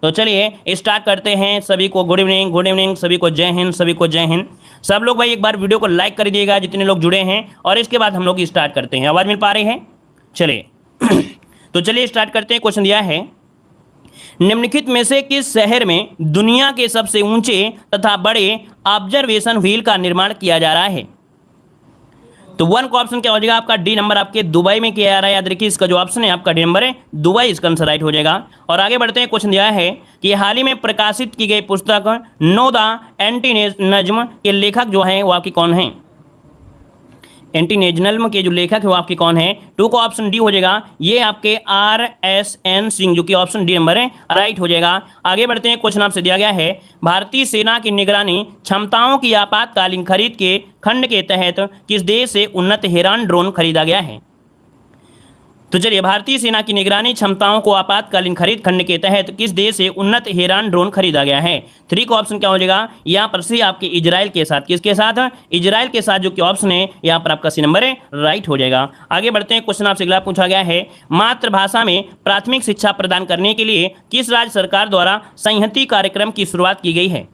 तो चलिए स्टार्ट करते हैं। सभी को गुड इवनिंग, सभी को जय हिंद, सभी को जय हिंद। सब लोग भाई एक बार वीडियो को लाइक कर दीजिएगा जितने लोग जुड़े हैं, और इसके बाद हम लोग स्टार्ट करते हैं। आवाज मिल पा रही है? चलिए तो चलिए स्टार्ट करते हैं। क्वेश्चन दिया है, निम्नलिखित में से किस शहर में दुनिया के सबसे ऊंचे तथा बड़े ऑब्जर्वेशन व्हील का निर्माण किया जा रहा है? तो वन का ऑप्शन क्या हो जाएगा आपका? डी नंबर आपके दुबई में किया जा रहा है। याद रखिए इसका जो ऑप्शन है आपका डी नंबर है दुबई, इसका आंसर राइट हो जाएगा। और आगे बढ़ते हैं। क्वेश्चन दिया है कि हाल ही में प्रकाशित की गई पुस्तक नो द एंटीनेजम के लेखक जो हैं वो आपके कौन हैं? एंटीनेजनल्म के जो लेखक है वो आपके कौन है? टू का ऑप्शन डी हो जाएगा, ये आपके RSN सिंह, जो कि ऑप्शन डी नंबर है राइट हो जाएगा। आगे बढ़ते हैं। क्वेश्चन आपसे दिया गया है, भारतीय सेना की निगरानी क्षमताओं की आपातकालीन खरीद के खंड के तहत किस देश से उन्नत हेरान ड्रोन खरीदा गया है? तो चलिए, भारतीय सेना की निगरानी क्षमताओं को आपातकालीन खरीद खंड के तहत किस देश से उन्नत हेरान ड्रोन खरीदा गया है? थ्री का ऑप्शन क्या हो जाएगा? यहाँ पर सी आपके इजराइल के साथ। किसके साथ? इजराइल के साथ, जो कि ऑप्शन है यहाँ पर आपका सी नंबर है राइट हो जाएगा। आगे बढ़ते हैं। क्वेश्चन आपसे अगला पूछा गया है, मातृभाषा में प्राथमिक शिक्षा प्रदान करने के लिए किस राज्य सरकार द्वारा संहति कार्यक्रम की शुरुआत की गई है?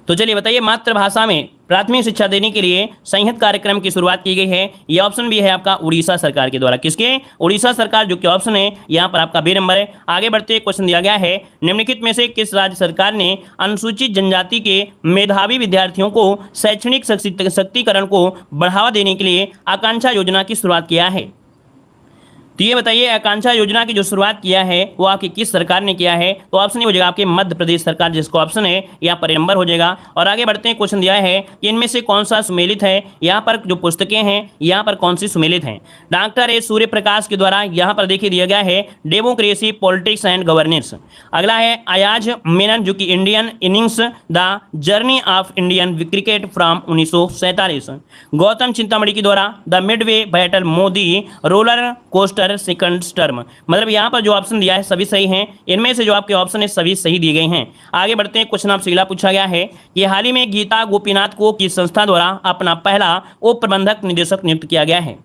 तो चलिए बताइए, मातृभाषा में प्राथमिक शिक्षा देने के लिए संहित कार्यक्रम की शुरुआत की गई है। यह ऑप्शन भी है आपका उड़ीसा सरकार के द्वारा। किसके? उड़ीसा सरकार, जो कि ऑप्शन है यहाँ पर आपका बी नंबर है। आगे बढ़ते क्वेश्चन दिया गया है, निम्नलिखित में से किस राज्य सरकार ने अनुसूचित जनजाति के मेधावी विद्यार्थियों को शैक्षणिक सशक्तिकरण को बढ़ावा देने के लिए आकांक्षा योजना की शुरुआत किया है? तो ये बताइए, आकांक्षा योजना की जो शुरुआत किया है वो आपकी किस सरकार ने किया है? तो ऑप्शन हो जाएगा आपके मध्य प्रदेश सरकार, जिसका ऑप्शन है यहाँ पर नंबर हो जाएगा। और आगे बढ़ते हैं। क्वेश्चन दिया है कि इनमें से कौन सा सुमेलित है? यहाँ पर जो पुस्तकें हैं यहाँ पर कौन सी सुमेलित हैं? डॉक्टर ए सूर्य प्रकाश के द्वारा यहाँ पर देखिए दिया गया है डेमोक्रेसी, पॉलिटिक्स एंड गवर्नेंस। अगला है अयाज मेनन, जो कि Indian innings, the journey of Indian cricket from 1947। Gautam Chintamani के द्वारा the Midway battle, Modi roller coaster second term. मतलब यहाँ पर जो ऑप्शन दिया है सभी सही हैं। इनमें से जो आपके ऑप्शन है सभी सही दिए गए हैं। आगे बढ़ते हैं। क्वेश्चन आपसे अगला पूछा गया है कि हाल ही में गीता गोपीनाथ को किस संस्था द्वारा अपना पहला उप प्रबंधक निदेशक नियुक्त किया गया है?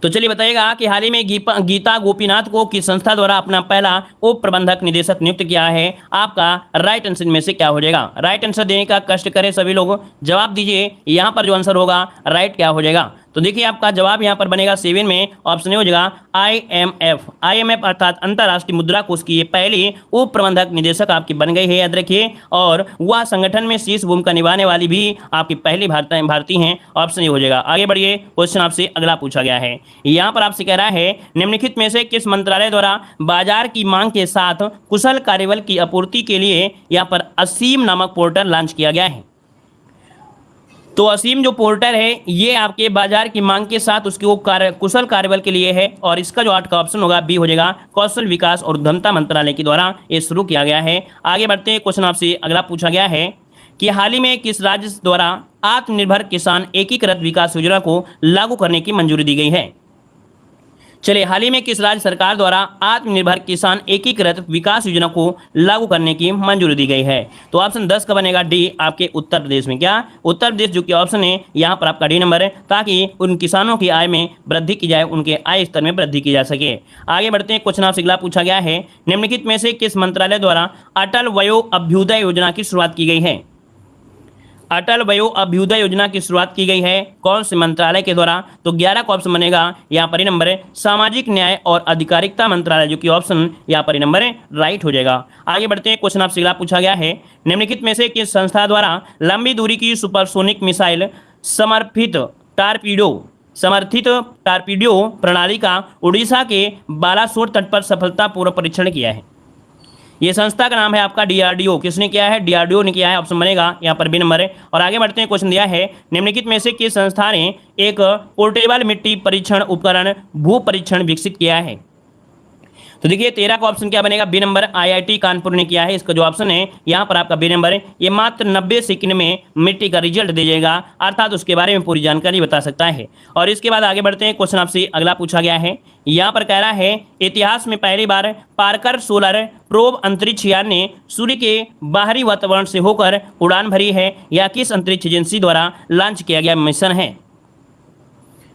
तो चलिए बताइएगा कि हाल ही में गीता गोपीनाथ को किस संस्था द्वारा अपना पहला उप प्रबंधक निदेशक नियुक्त किया है? आपका राइट आंसर में से क्या हो जाएगा? राइट आंसर देने का कष्ट करें सभी लोग, जवाब दीजिए। यहाँ पर जो आंसर होगा राइट क्या हो जाएगा? तो देखिए आपका जवाब यहाँ पर बनेगा 7 में ऑप्शन हो जाएगा IMF अर्थात अंतर्राष्ट्रीय मुद्रा कोष की ये पहली उप प्रबंधक निदेशक आपकी बन गई है, याद रखिए। और वह संगठन में शीर्ष भूमिका निभाने वाली भी आपकी पहली भारतीय हैं, ऑप्शन ये हो जाएगा। आगे बढ़िए। क्वेश्चन आपसे अगला पूछा गया है, यहाँ पर आपसे कह रहा है, निम्नलिखित में से किस मंत्रालय द्वारा बाजार की मांग के साथ कुशल कार्यबल की आपूर्ति के लिए यहाँ पर असीम नामक पोर्टल लॉन्च किया गया है? तो असीम जो पोर्टल है ये आपके बाजार की मांग के साथ उसके वो कुशल कार्यबल के लिए है। और इसका जो 8 का ऑप्शन होगा बी हो जाएगा, कौशल विकास और उद्यमता मंत्रालय के द्वारा ये शुरू किया गया है। आगे बढ़ते हैं। क्वेश्चन आपसे अगला पूछा गया है कि हाल ही में किस राज्य द्वारा आत्मनिर्भर किसान एकीकृत विकास योजना को लागू करने की मंजूरी दी गई है? चलिए, हाल ही में किस राज्य सरकार द्वारा आत्मनिर्भर किसान एकीकृत विकास योजना को लागू करने की मंजूरी दी गई है? तो ऑप्शन 10 का बनेगा डी, आपके उत्तर प्रदेश में। क्या? उत्तर प्रदेश, जो कि ऑप्शन है यहाँ पर आपका डी नंबर है, ताकि उन किसानों की आय में वृद्धि की जाए, उनके आय स्तर में वृद्धि की जा सके। आगे बढ़ते हैं। क्वेश्चन आपसे अगला पूछा गया है, निम्नलिखित में से किस मंत्रालय द्वारा अटल वयो अभ्युदय योजना की शुरुआत की गई है? अटल वयो अभ्युदय योजना की शुरुआत की गई है कौन से मंत्रालय के द्वारा? तो 11 का ऑप्शन बनेगा यहाँ पर नंबर है सामाजिक न्याय और अधिकारिता मंत्रालय, जो कि ऑप्शन यहाँ पर नंबर है राइट हो जाएगा। आगे बढ़ते हैं। क्वेश्चन आपसे अगला पूछा गया है, निम्नलिखित में से किस संस्था द्वारा लंबी दूरी की सुपरसोनिक मिसाइल समर्थित टारपीडो प्रणाली का उड़ीसा के बालासोर तट पर सफलतापूर्वक परीक्षण किया है? ये संस्था का नाम है आपका DRDO। किसने किया है? DRDO ने किया है, ऑप्शन बनेगा यहाँ पर बी नंबर है। और आगे बढ़ते हैं। क्वेश्चन दिया है, निम्नलिखित में से किस संस्था ने एक पोर्टेबल मिट्टी परीक्षण उपकरण भू परीक्षण विकसित किया है? तो देखिए 13 का ऑप्शन क्या बनेगा? बी नंबर, IIT कानपुर ने किया है। इसका जो ऑप्शन है यहाँ पर आपका बी नंबर है। ये मात्र 90 सेकंड में मिट्टी का रिजल्ट दे जाएगा, अर्थात उसके बारे में पूरी जानकारी बता सकता है। और इसके बाद आगे बढ़ते हैं। क्वेश्चन आपसे अगला पूछा गया है, यहाँ पर कह रहा है, इतिहास में पहली बार पार्कर सोलर प्रोब अंतरिक्ष यान ने सूर्य के बाहरी वातावरण से होकर उड़ान भरी है, या किस अंतरिक्ष एजेंसी द्वारा लॉन्च किया गया मिशन है?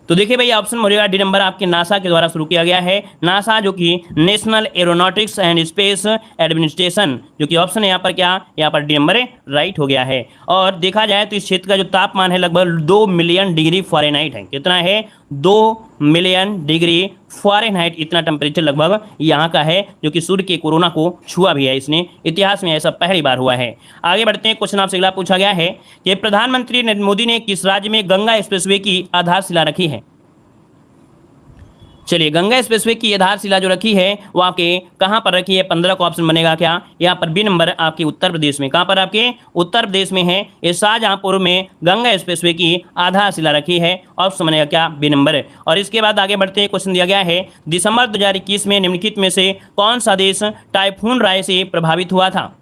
तो देखिए भाई ऑप्शन हो जाएगा डी नंबर आपके नासा के द्वारा शुरू किया गया है। नासा जो कि national aeronautics and space administration, जो कि ऑप्शन है यहाँ पर क्या, यहाँ पर डी नंबर राइट हो गया है। और देखा जाए तो इस क्षेत्र का जो तापमान है लगभग 2 मिलियन डिग्री फ़ारेनहाइट है। कितना है, 2 मिलियन डिग्री फ़ारेनहाइट इतना टेम्परेचर लगभग यहाँ का है, जो कि सूर्य के कोरोना को छुआ भी है इसने। इतिहास में ऐसा पहली बार हुआ है। आगे बढ़ते हैं, क्वेश्चन आपसे अगला पूछा गया है कि प्रधानमंत्री नरेंद्र मोदी ने किस राज्य में गंगा एक्सप्रेसवे की आधारशिला रखी है। चलिए, गंगा एक्सप्रेसवे की आधारशिला जो रखी है वो आपके कहाँ पर रखी है, 15 का ऑप्शन बनेगा क्या, यहाँ पर बी नंबर आपके उत्तर प्रदेश में। कहाँ पर, आपके उत्तर प्रदेश में है, ये शाहजहांपुर में गंगा एक्सप्रेसवे की आधारशिला रखी है। ऑप्शन बनेगा क्या, बी नंबर। और इसके बाद आगे बढ़ते हैं, क्वेश्चन दिया गया है दिसंबर 2021 में निम्नलिखित में से कौन सा देश टाइफून राय से प्रभावित हुआ था।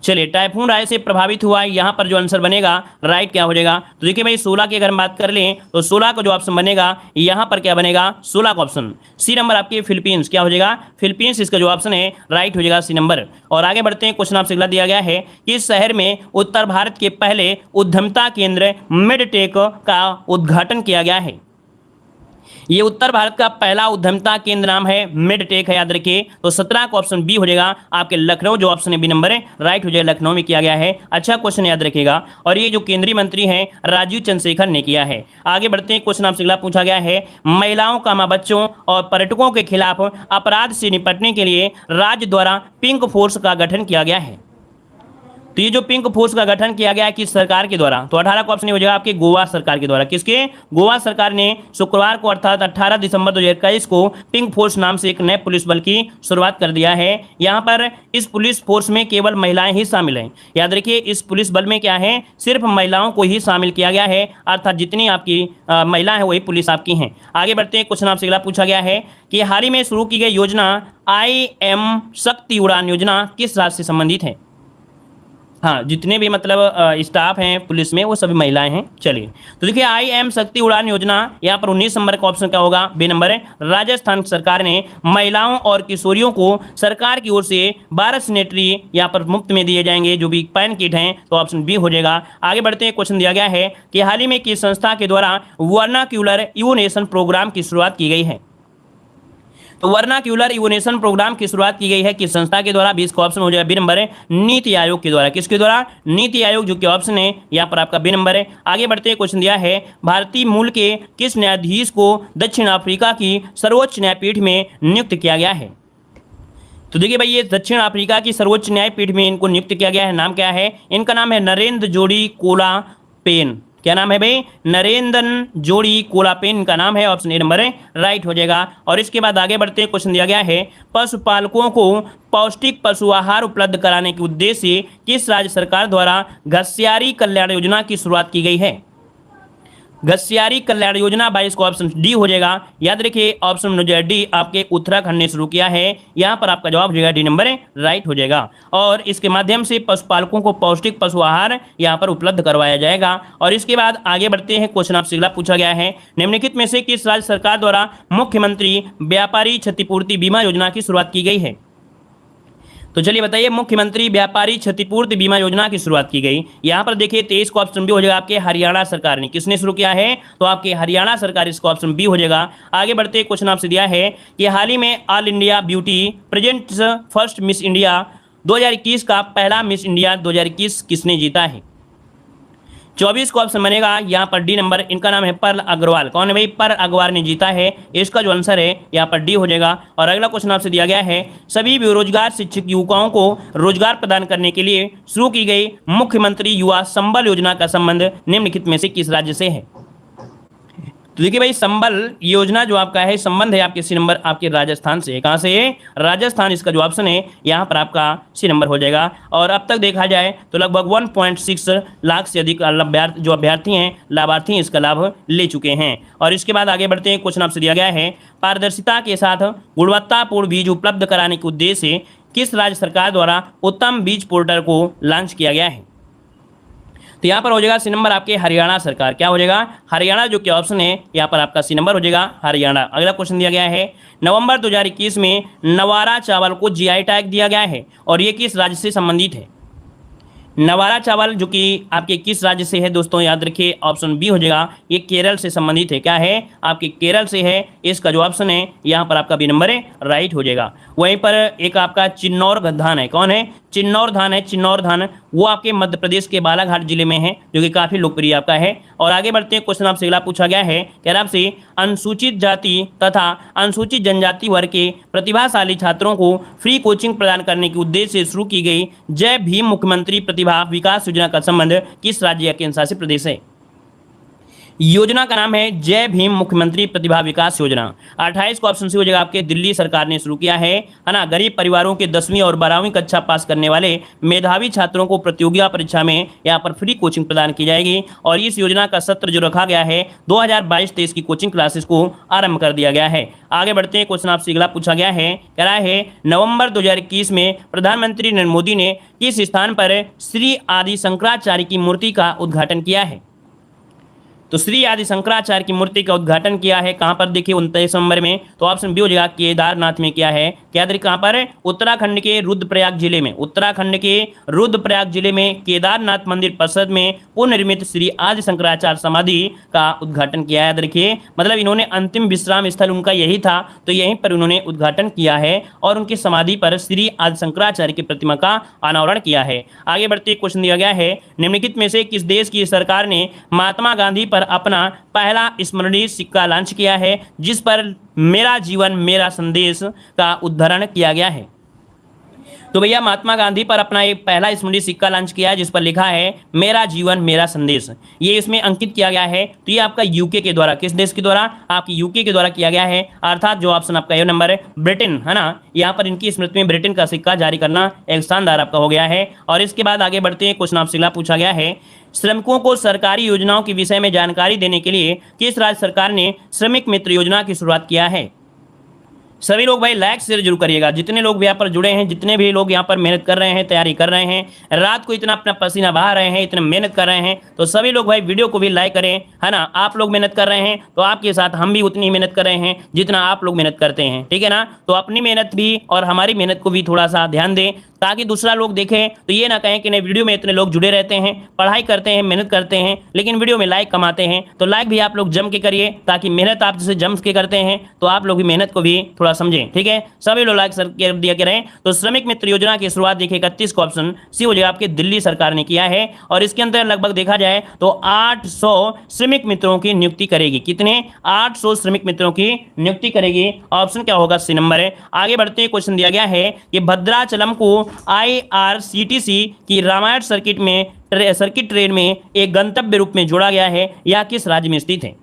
चलिए, टाइफून राय से प्रभावित हुआ, यहाँ पर जो आंसर बनेगा राइट क्या हो जाएगा। तो देखिए भाई 16 की अगर हम बात कर लें तो 16 का जो ऑप्शन बनेगा यहाँ पर क्या बनेगा, 16 का ऑप्शन सी नंबर आपके फिलीपींस क्या हो जाएगा, फिलीपींस इसका जो ऑप्शन है राइट हो जाएगा, सी नंबर। और आगे बढ़ते हैं, क्वेश्चन आपसे अगला दिया गया है किस शहर में उत्तर भारत के पहले उद्यमिता केंद्र मिडटेक का उद्घाटन किया गया है। ये उत्तर भारत का पहला उद्यमिता केंद्र नाम है मिडटेक है, याद रखिए। तो 17 का ऑप्शन बी हो जाएगा आपके लखनऊ, जो ऑप्शन है बी नंबर है राइट हो जाएगा, लखनऊ में किया गया है। अच्छा क्वेश्चन याद रखिएगा, और ये जो केंद्रीय मंत्री हैं राजीव चंद्रशेखर ने किया है। आगे बढ़ते हैं, क्वेश्चन आपसे अगला पूछा गया है महिलाओं का मां बच्चों और पर्यटकों के खिलाफ अपराध से निपटने के लिए राज्य द्वारा पिंक फोर्स का गठन किया गया है। तो ये जो पिंक फोर्स का गठन किया गया है किस सरकार के द्वारा, तो 18 का ऑप्शन हो जाएगा आपके गोवा सरकार के द्वारा। किसके, गोवा सरकार ने शुक्रवार को अर्थात 18 दिसंबर 2021 को पिंक फोर्स नाम से एक नए पुलिस बल की शुरुआत कर दिया है। यहाँ पर इस पुलिस फोर्स में केवल महिलाएं ही शामिल हैं। याद रखिए, इस पुलिस बल में क्या है, सिर्फ महिलाओं को ही शामिल किया गया है, अर्थात जितनी आपकी महिलाएं हैं वही पुलिस आपकी हैं। आगे बढ़ते हैं, क्वेश्चन आपसे अगला पूछा गया है कि हाल ही में शुरू की गई योजना IM शक्ति उड़ान योजना किस राज्य से संबंधित है। हाँ, जितने भी मतलब स्टाफ हैं पुलिस में वो सभी महिलाएं हैं। चलिए, तो देखिए IM शक्ति उड़ान योजना, यहाँ पर 19 नंबर का ऑप्शन क्या होगा, बी नंबर है। राजस्थान सरकार ने महिलाओं और किशोरियों को सरकार की ओर से 12 सैनिटरी यहाँ पर मुफ्त में दिए जाएंगे, जो भी पैन किट हैं, तो ऑप्शन बी हो जाएगा। आगे बढ़ते हैं, क्वेश्चन दिया गया है कि हाल ही में किस संस्था के द्वारा वर्नाक्यूलर इवोनेशन प्रोग्राम की शुरुआत की गई है। तो वर्नाक्यूलर इवोनेशन प्रोग्राम की शुरुआत की गई है किस संस्था के द्वारा, 20 का ऑप्शन हो जाएगा बी नंबर है, नीति आयोग के द्वारा। किसके द्वारा, नीति आयोग, जो कि ऑप्शन है यहाँ पर आपका बी नंबर है। आगे बढ़ते हैं, क्वेश्चन दिया है भारतीय मूल के किस न्यायाधीश को दक्षिण अफ्रीका की सर्वोच्च न्यायपीठ में नियुक्त किया गया है। तो देखिए भाई, ये दक्षिण अफ्रीका की सर्वोच्च न्यायपीठ में इनको नियुक्त किया गया है। नाम क्या है इनका, नाम है नरेंद्र जोड़ी कोलापेन। क्या नाम है भाई, नरेंद्र जोड़ी कोलापेन का नाम है। ऑप्शन ए नंबर है राइट हो जाएगा। और इसके बाद आगे बढ़ते हैं, क्वेश्चन दिया गया है पशुपालकों को पौष्टिक पशु आहार उपलब्ध कराने के उद्देश्य से किस राज्य सरकार द्वारा घसियारी कल्याण योजना की शुरुआत की गई है। घसियारी कल्याण योजना 22 का ऑप्शन डी हो जाएगा। याद रखिए, ऑप्शन नंबर डी आपके उत्तराखंड ने शुरू किया है। यहाँ पर आपका जवाब हो जाएगा डी नंबर है राइट हो जाएगा। और इसके माध्यम से पशुपालकों को पौष्टिक पशु आहार यहाँ पर उपलब्ध करवाया जाएगा। और इसके बाद आगे बढ़ते हैं, क्वेश्चन आपसे अगला पूछा गया है निम्नलिखित में से किस राज्य सरकार द्वारा मुख्यमंत्री व्यापारी क्षतिपूर्ति बीमा योजना की शुरुआत की गई है। तो चलिए बताइए, मुख्यमंत्री व्यापारी क्षतिपूर्ति बीमा योजना की शुरुआत की गई। यहाँ पर देखिए 23 का ऑप्शन बी हो जाएगा आपके हरियाणा सरकार ने। किसने शुरू किया है, तो आपके हरियाणा सरकार, इसका ऑप्शन बी हो जाएगा। आगे बढ़ते क्वेश्चन आपसे दिया है कि हाल ही में all India beauty presents first miss India 2021 का पहला मिस इंडिया 2021 किसने जीता है। 24 का ऑप्शन बनेगा यहाँ पर डी नंबर, इनका नाम है पर्ल अग्रवाल। कौन है भाई, पर्ल अग्रवाल ने जीता है। इसका जो आंसर है यहाँ पर डी हो जाएगा। और अगला क्वेश्चन आपसे दिया गया है सभी बेरोजगार शिक्षक युवकों को रोजगार प्रदान करने के लिए शुरू की गई मुख्यमंत्री युवा संबल योजना का संबंध निम्नलिखित में से किस राज्य से है। तो देखिए भाई, संबल योजना जो आपका है संबंध है आपके सी नंबर आपके राजस्थान से। कहाँ से है, राजस्थान। इसका जो ऑप्शन है यहाँ पर आपका सी नंबर हो जाएगा। और अब तक देखा जाए तो लगभग 1.6 लाख से अधिक जो अभ्यर्थी हैं, लाभार्थी इसका लाभ ले चुके हैं। और इसके बाद आगे बढ़ते हैं, क्वेश्चन आपसे दिया गया है पारदर्शिता के साथ गुणवत्तापूर्ण बीज उपलब्ध कराने के उद्देश्य से किस राज्य सरकार द्वारा उत्तम बीज पोर्टल को लॉन्च किया गया है। तो यहाँ पर हो जाएगा सी नंबर आपके हरियाणा सरकार। क्या हो जाएगा, हरियाणा, जो कि ऑप्शन है यहाँ पर आपका सी नंबर हो जाएगा हरियाणा। अगला क्वेश्चन दिया गया है नवंबर 2021 में नवारा चावल को GI टैग दिया गया है और ये किस राज्य से संबंधित है। नवारा चावल जो कि आपके किस राज्य से है दोस्तों, याद रखिए ऑप्शन बी हो जाएगा, ये केरल से संबंधित है। क्या है, आपके केरल से है, इसका जो ऑप्शन है यहाँ पर आपका बी नंबर है, राइट हो जाएगा। वहीं पर एक आपका चिन्नौर धान है, कौन है, चिन्नौर धान है। चिन्नौर धान वो आपके मध्य प्रदेश के बालाघाट जिले में है, जो कि काफी लोकप्रिय आपका है। और आगे बढ़ते हैं, क्वेश्चन आपसे अगला पूछा गया है, कह रहा आपसे अनुसूचित जाति तथा अनुसूचित जनजाति वर्ग के प्रतिभाशाली छात्रों को फ्री कोचिंग प्रदान करने के उद्देश्य से शुरू की गई जय भीम मुख्यमंत्री प्रतिभा विकास योजना का संबंध किस राज्य या केंद्र शासित प्रदेश है। योजना का नाम है जय भीम मुख्यमंत्री प्रतिभा विकास योजना। 28 को ऑप्शन सी हो जाएगा आपके, दिल्ली सरकार ने शुरू किया है ना। गरीब परिवारों के 10वीं और 12वीं कक्षा पास करने वाले मेधावी छात्रों को प्रतियोगिता परीक्षा में यहाँ पर फ्री कोचिंग प्रदान की जाएगी। और इस योजना का सत्र जो रखा गया है 2022-23 की कोचिंग क्लासेस को आरंभ कर दिया गया है। आगे बढ़ते हैं, क्वेश्चन आपसे अगला पूछा गया है, कह रहा है नवंबर 2021 में प्रधानमंत्री नरेंद्र मोदी ने किस स्थान पर श्री आदि शंकराचार्य की मूर्ति का उद्घाटन किया है। तो श्री आदि शंकराचार्य की मूर्ति का उद्घाटन किया है कहां पर, देखिए 29 नवंबर में। तो ऑप्शन बी हो जाएगा, केदारनाथ में किया है। क्या कहां पर, उत्तराखंड के रुद्रप्रयाग जिले में। उत्तराखंड के रुद्रप्रयाग जिले में केदारनाथ मंदिर परिसर में पुनर्निर्मित श्री आदि शंकराचार्य समाधि का उद्घाटन किया है। देखिए मतलब इन्होंने अंतिम विश्राम स्थल उनका यही था, तो यहीं पर उन्होंने उद्घाटन किया है और उनकी समाधि पर श्री आदि शंकराचार्य की प्रतिमा का अनावरण किया है। आगे बढ़ते क्वेश्चन दिया गया है, निम्नलिखित में से किस देश की सरकार ने महात्मा गांधी पर अपना पहला स्मरणीय सिक्का लॉन्च किया है जिस पर मेरा जीवन मेरा संदेश का उद्धरण किया गया है। तो भैया महात्मा गांधी पर अपना एक पहला स्मरणीय सिक्का लॉन्च किया है जिस पर लिखा है मेरा जीवन मेरा संदेश, ये इसमें अंकित किया गया है। तो ये आपका यूके के द्वारा, किस देश के द्वारा, आपकी यूके के द्वारा किया गया है, अर्थात जो ऑप्शन आपका ये नंबर है ब्रिटेन है ना। यहाँ पर इनकी स्मृति में ब्रिटेन का सिक्का जारी करना एक शानदार आपका हो गया है। और इसके बाद आगे बढ़ते हैं, क्वेश्चन आपसे अगला पूछा गया है, श्रमिकों को सरकारी योजनाओं के विषय में जानकारी देने के लिए किस राज्य सरकार ने श्रमिक मित्र योजना की शुरुआत किया है। सभी लोग भाई लाइक शेयर जरूर करिएगा, जितने लोग भी यहाँ पर जुड़े हैं, जितने भी लोग यहाँ पर मेहनत कर रहे हैं, तैयारी कर रहे हैं, रात को इतना अपना पसीना बहा रहे हैं, इतना मेहनत कर रहे हैं, तो सभी लोग भाई वीडियो को भी लाइक करें, है ना। आप लोग मेहनत कर रहे हैं तो आपके साथ हम भी उतनी मेहनत कर रहे हैं जितना आप लोग मेहनत करते हैं, ठीक है ना। तो अपनी मेहनत भी और हमारी मेहनत को भी थोड़ा सा ध्यान दें ताकि दूसरा लोग देखें तो ये ना कहें कि नहीं वीडियो में इतने लोग जुड़े रहते हैं, पढ़ाई करते हैं, मेहनत करते हैं, लेकिन वीडियो में लाइक कमाते हैं। तो लाइक भी आप लोग जम के करिए ताकि मेहनत आप जैसे जम के करते हैं तो आप लोग भी मेहनत को भी थोड़ा समझें, ठीक है। सभी लोग लाइक कर दिया करें। तो श्रमिक मित्र योजना की शुरुआत देखिए 31 को ऑप्शन सी हो जाएगा आपके, दिल्ली सरकार ने किया है। और इसके अंदर लगभग देखा जाए तो 800 श्रमिक मित्रों की नियुक्ति करेगी। कितने, 800 श्रमिक मित्रों की नियुक्ति करेगी। ऑप्शन क्या होगा, सी नंबर है। आगे बढ़ते हैं, क्वेश्चन दिया गया है कि भद्राचलम को IRCTC की रामायण सर्किट ट्रेन में एक गंतव्य रूप में जोड़ा गया है, यह किस राज्य में स्थित है।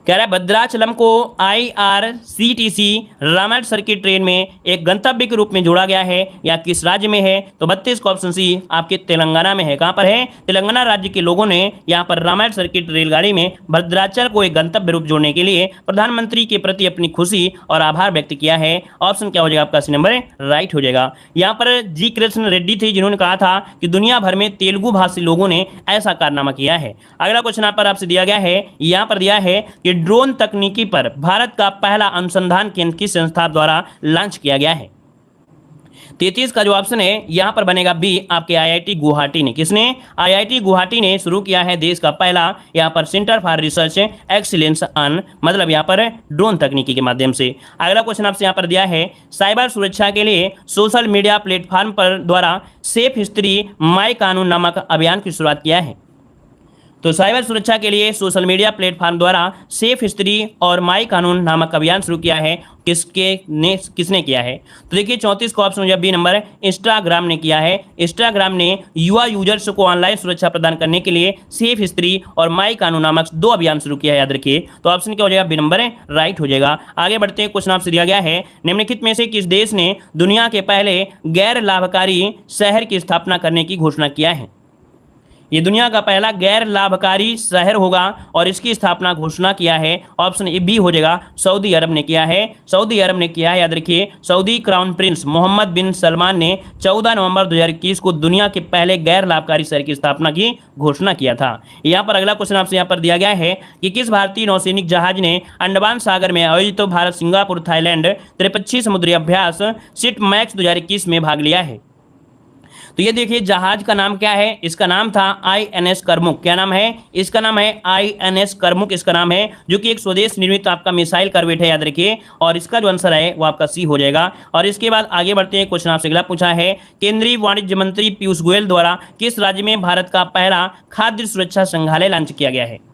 कह रहा है भद्राचलम को IRCTC रामायण सर्किट ट्रेन में एक गंतव्य के रूप में जोड़ा गया है, या किस राज्य में है। तो 32 का ऑप्शन सी आपके तेलंगाना में है। कहां पर है, तेलंगाना राज्य के लोगों ने यहां पर रामायण सर्किट रेलगाड़ी में भद्राचल को एक गंतव्य रूप जोड़ने के लिए प्रधानमंत्री के प्रति अपनी खुशी और आभार व्यक्त किया है। ऑप्शन क्या हो जाएगा आपका, सी नंबर है, राइट हो जाएगा। यहाँ पर जी कृष्ण रेड्डी थे जिन्होंने कहा था कि दुनिया भर में तेलुगु भाषी लोगों ने ऐसा कारनामा किया है। अगला क्वेश्चन यहाँ पर आपसे दिया गया है, यहाँ पर दिया है कि ड्रोन तकनीकी पर भारत का पहला अनुसंधान केंद्र किस संस्था द्वारा लॉन्च किया गया है। 33 का जो ऑप्शन है यहां पर बनेगा बी, आपके IIT गुवाहाटी ने। किसने, IIT गुवाहाटी ने शुरू किया है देश का पहला यहां पर centre for research excellence on, मतलब यहां पर ड्रोन तकनीकी के माध्यम से। अगला क्वेश्चन आपसे यहां पर दिया है, साइबर सुरक्षा के लिए सोशल मीडिया प्लेटफॉर्म पर द्वारा सेफ हिस्ट्री माई कानून नामक अभियान की शुरुआत किया है। तो साइबर सुरक्षा के लिए सोशल मीडिया प्लेटफॉर्म द्वारा सेफ हिस्ट्री और माई कानून नामक अभियान शुरू किया है, किसने किया है। तो देखिए 34 का ऑप्शन हो जाए बी नंबर, इंस्टाग्राम ने किया है। इंस्टाग्राम ने युवा यूजर्स को ऑनलाइन सुरक्षा प्रदान करने के लिए सेफ हिस्ट्री और माई कानून नामक 2 अभियान शुरू किया है, याद रखिए। तो ऑप्शन क्या हो जाएगा, बी नंबर है, राइट हो जाएगा। आगे बढ़ते हैं, क्वेश्चन आपसे दिया गया है, निम्नलिखित में से किस देश ने दुनिया के पहले गैर लाभकारी शहर की स्थापना करने की घोषणा किया है। ये दुनिया का पहला गैर लाभकारी शहर होगा और इसकी स्थापना घोषणा किया है। ऑप्शन ए बी हो जाएगा, सऊदी अरब ने किया है। सऊदी अरब ने किया है, याद रखिए। सऊदी क्राउन प्रिंस मोहम्मद बिन सलमान ने 14 नवंबर 2021 को दुनिया के पहले गैर लाभकारी शहर की स्थापना की घोषणा किया था। यहाँ पर अगला क्वेश्चन आपसे यहाँ पर दिया गया है कि किस भारतीय नौसैनिक जहाज ने अंडमान सागर में आयोजित भारत सिंगापुर थाईलैंड त्रिपक्षीय समुद्री अभ्यास सिट मैक्स 2021 में भाग लिया है। तो ये देखिए जहाज का नाम क्या है, इसका नाम था INS करमुक। क्या नाम है, इसका नाम है INS करमुक, इसका नाम है, जो कि एक स्वदेश निर्मित आपका मिसाइल करवेट है, याद रखिए। और इसका जो आंसर है वो आपका सी हो जाएगा। और इसके बाद आगे बढ़ते हैं, क्वेश्चन आपसे अगला पूछा है, केंद्रीय वाणिज्य मंत्री पीयूष गोयल द्वारा किस राज्य में भारत का पहला खाद्य सुरक्षा संग्रहालय लॉन्च किया गया है।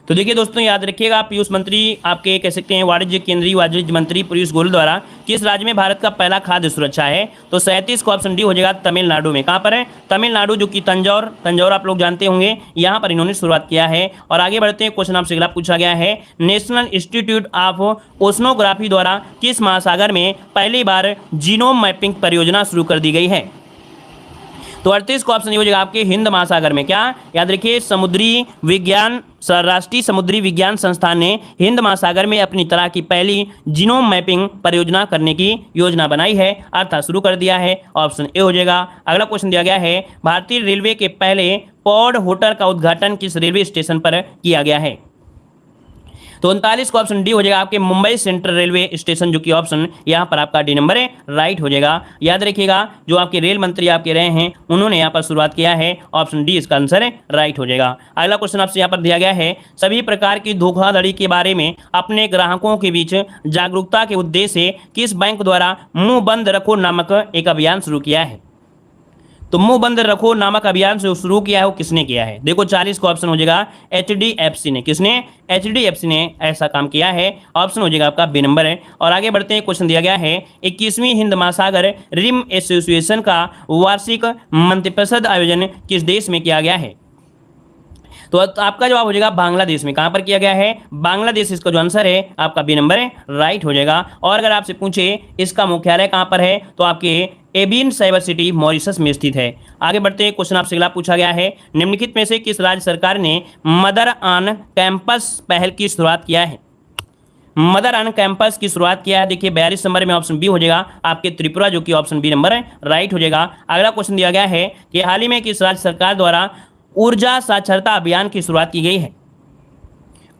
तो देखिए दोस्तों, याद रखिएगा, पीयूष मंत्री आपके कह सकते हैं वाणिज्य, केंद्रीय वाणिज्य मंत्री पीयूष गोयल द्वारा किस राज्य में भारत का पहला खाद्य सुरक्षा है। तो 37 का ऑप्शन डी हो जाएगा, तमिलनाडु में। कहां पर है, तमिलनाडु, जो कि तंजौर आप लोग जानते होंगे, यहां पर इन्होंने शुरुआत किया है। और आगे बढ़ते हैं, क्वेश्चन आपसे अगला पूछा गया है, नेशनल इंस्टीट्यूट ऑफ ओशनोग्राफी द्वारा किस महासागर में पहली बार जीनोम मैपिंग परियोजना शुरू कर दी गई है। तो 38 का ऑप्शन हो जाएगा आपके हिंद महासागर में। क्या, याद रखिए, राष्ट्रीय समुद्री विज्ञान संस्थान ने हिंद महासागर में अपनी तरह की पहली जीनोम मैपिंग परियोजना करने की योजना बनाई है, अर्थात शुरू कर दिया है। ऑप्शन ए हो जाएगा। अगला क्वेश्चन दिया गया है, भारतीय रेलवे के पहले पॉड होटल का उद्घाटन किस रेलवे स्टेशन पर किया गया है। तो 39 का ऑप्शन डी हो जाएगा आपके मुंबई सेंट्रल रेलवे स्टेशन, जो कि ऑप्शन यहाँ पर आपका डी नंबर है, राइट हो जाएगा। याद रखिएगा, जो आपके रेल मंत्री आपके रहे हैं उन्होंने यहाँ पर शुरुआत किया है, ऑप्शन डी इसका आंसर है, राइट हो जाएगा। अगला क्वेश्चन आपसे यहाँ पर दिया गया है, सभी प्रकार की धोखाधड़ी के बारे में अपने ग्राहकों के बीच जागरूकता के उद्देश्य से किस बैंक द्वारा मुंह बंद रखो नामक एक अभियान शुरू किया है। तो मुंह बंद रखो नामक अभियान से शुरू किया है, वो किसने किया है। देखो 40 का ऑप्शन हो जाएगा HDFC ने। किसने, HDFC ने ऐसा काम किया है, ऑप्शन हो जाएगा आपका बी नंबर है। और आगे बढ़ते हैं, क्वेश्चन दिया गया है, 21वीं हिंद महासागर रिम एसोसिएशन का वार्षिक मंत्रिपरिषद आयोजन किस देश में किया गया है। तो आपका जवाब हो जाएगा बांग्लादेश में। कहां पर किया गया है, बांग्लादेश, इसका जो आंसर है आपका बी नंबर है, राइट हो जाएगा। और अगर आपसे पूछे इसका मुख्यालय कहां पर है, तो आपके एबिन साइबर सिटी मॉरिशस में स्थित है। आगे बढ़ते हैं, क्वेश्चन आपसे अगला पूछा गया है, निम्नलिखित में से किस राज्य सरकार ने मदर ऑन कैंपस पहल की शुरुआत किया है। मदर ऑन कैंपस की शुरुआत किया है, देखिए 42 नंबर में ऑप्शन बी हो जाएगा आपके त्रिपुरा, जो कि ऑप्शन बी नंबर है, राइट हो जाएगा। अगला क्वेश्चन दिया गया है कि हाल ही में किस राज्य सरकार द्वारा ऊर्जा साक्षरता अभियान की शुरुआत की गई है।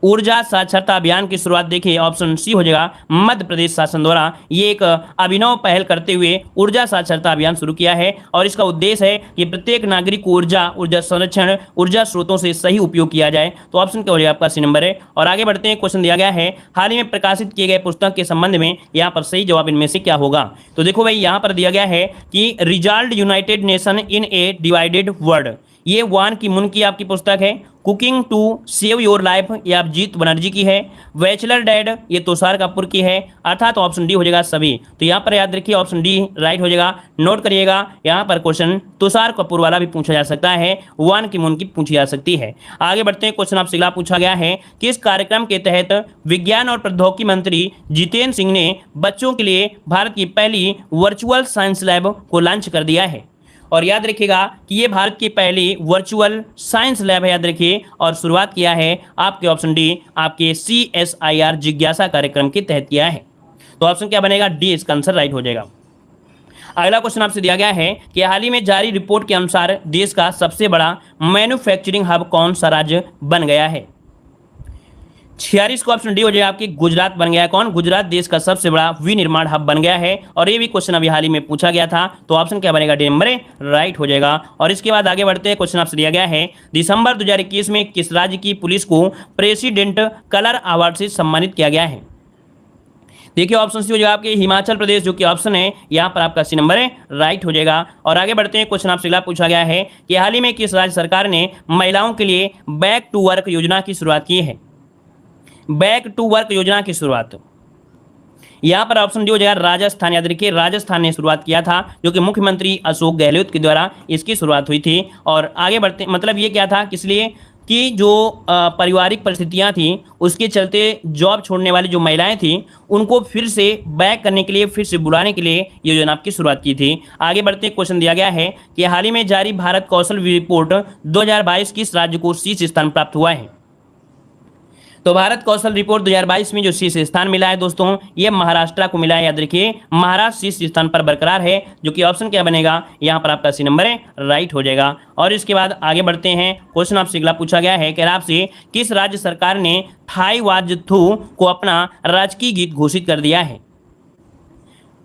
ऊर्जा साक्षरता अभियान की शुरुआत देखिए, ऑप्शन सी हो जाएगा, मध्य प्रदेश शासन द्वारा ये एक अभिनव पहल करते हुए ऊर्जा साक्षरता अभियान शुरू किया है। और इसका उद्देश्य है कि प्रत्येक नागरिक को ऊर्जा संरक्षण, ऊर्जा स्रोतों से सही उपयोग किया जाए। तो ऑप्शन क्या हो जाएगा आपका सी नंबर है। और आगे बढ़ते हैं, क्वेश्चन दिया गया है, हाल ही में प्रकाशित किए गए पुस्तक के संबंध में यहाँ पर सही जवाब इनमें से क्या होगा। तो देखो भाई, यहाँ पर दिया गया है कि resolve United Nation in a divided world, ये वान की मुन की आपकी पुस्तक है। Cooking to save your life, ये अभिजीत बनर्जी की है। बैचलर डैड, ये तुषार कपूर की है, अर्थात ऑप्शन डी हो जाएगा सभी। तो यहाँ पर याद रखिए, ऑप्शन डी राइट हो जाएगा। नोट करिएगा, यहाँ पर क्वेश्चन तुषार कपूर वाला भी पूछा जा सकता है, वान की मुन की पूछी जा सकती है। आगे बढ़ते हैं, क्वेश्चन आपसे अगला पूछा गया है, किस कार्यक्रम के तहत विज्ञान और प्रौद्योगिकी मंत्री जितेंद्र सिंह ने बच्चों के लिए भारत की पहली वर्चुअल साइंस लैब को लॉन्च कर दिया है। और याद रखिएगा कि ये भारत की पहली वर्चुअल साइंस लैब है, याद रखिए। और शुरुआत किया है आपके ऑप्शन डी, आपके CSIR जिज्ञासा कार्यक्रम के तहत किया है। तो ऑप्शन क्या बनेगा, डी इसका आंसर राइट हो जाएगा। अगला क्वेश्चन आपसे दिया गया है कि हाल ही में जारी रिपोर्ट के अनुसार देश का सबसे बड़ा मैन्युफैक्चरिंग हब कौन सा राज्य बन गया है। 46 का ऑप्शन डी हो जाएगा आपकी, गुजरात बन गया है। कौन, गुजरात देश का सबसे बड़ा विनिर्माण हब बन गया है। और ये भी क्वेश्चन अभी हाल ही में पूछा गया था। तो ऑप्शन क्या बनेगा, डी नंबर है, राइट हो जाएगा। और इसके बाद आगे बढ़ते हैं, क्वेश्चन आपसे दिया गया है, दिसंबर 2021 में किस राज्य की पुलिस को प्रेसिडेंट कलर अवार्ड से सम्मानित किया गया है। देखिए ऑप्शन सी हो जाएगा आपके हिमाचल प्रदेश, जो कि ऑप्शन है यहाँ पर आपका सी नंबर है, राइट हो जाएगा। और आगे बढ़ते हैं, क्वेश्चन आपसे अगला पूछा गया है कि हाल ही में किस राज्य सरकार ने महिलाओं के लिए बैक टू वर्क योजना की शुरुआत की है। बैक टू वर्क योजना की शुरुआत यहां पर ऑप्शन डी हो जाएगा राजस्थान। याद रखिए, राजस्थान ने शुरुआत किया था, जो कि मुख्यमंत्री अशोक गहलोत के द्वारा इसकी शुरुआत हुई थी। और आगे बढ़ते, मतलब ये क्या था, किस लिए कि जो पारिवारिक परिस्थितियां थी उसके चलते जॉब छोड़ने वाली जो महिलाएं थी उनको फिर से बैक करने के लिए, फिर से बुलाने के लिए ये योजना की शुरुआत की थी। आगे बढ़ते, क्वेश्चन दिया गया है कि हाल ही में जारी भारत कौशल रिपोर्ट 2022 किस राज्य को शीर्ष स्थान प्राप्त हुआ है। तो भारत कौशल रिपोर्ट 2022 में जो शीर्ष स्थान मिला है दोस्तों, ये महाराष्ट्र को मिला है। याद रखिए, महाराष्ट्र शीर्ष स्थान पर बरकरार है, जो कि ऑप्शन क्या बनेगा, यहाँ पर आपका सी नंबर है, राइट हो जाएगा। और इसके बाद आगे बढ़ते हैं, क्वेश्चन आपसे अगला पूछा गया है कि आपसे किस राज्य सरकार ने थाई वाज थू को अपना राजकीय गीत घोषित कर दिया है।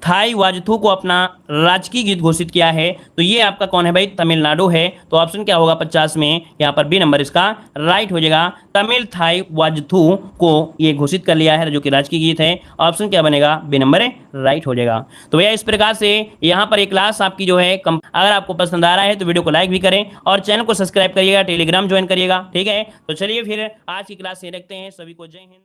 थाई वाजथू को अपना राजकीय गीत घोषित किया है, तो ये आपका कौन है भाई, तमिलनाडु है। तो ऑप्शन क्या होगा 50 में, यहाँ पर बी नंबर इसका राइट हो जाएगा। तमिल थाई वाजथू को ये घोषित कर लिया है जो कि राजकीय गीत है। ऑप्शन क्या बनेगा, बी नंबर राइट हो जाएगा। तो भैया इस प्रकार से यहाँ पर एक क्लास आपकी जो है अगर आपको पसंद आ रहा है तो वीडियो को लाइक भी करें और चैनल को सब्सक्राइब करिएगा, टेलीग्राम ज्वाइन करिएगा, ठीक है। तो चलिए फिर आज की क्लास से रखते हैं, सभी को जय हिंद।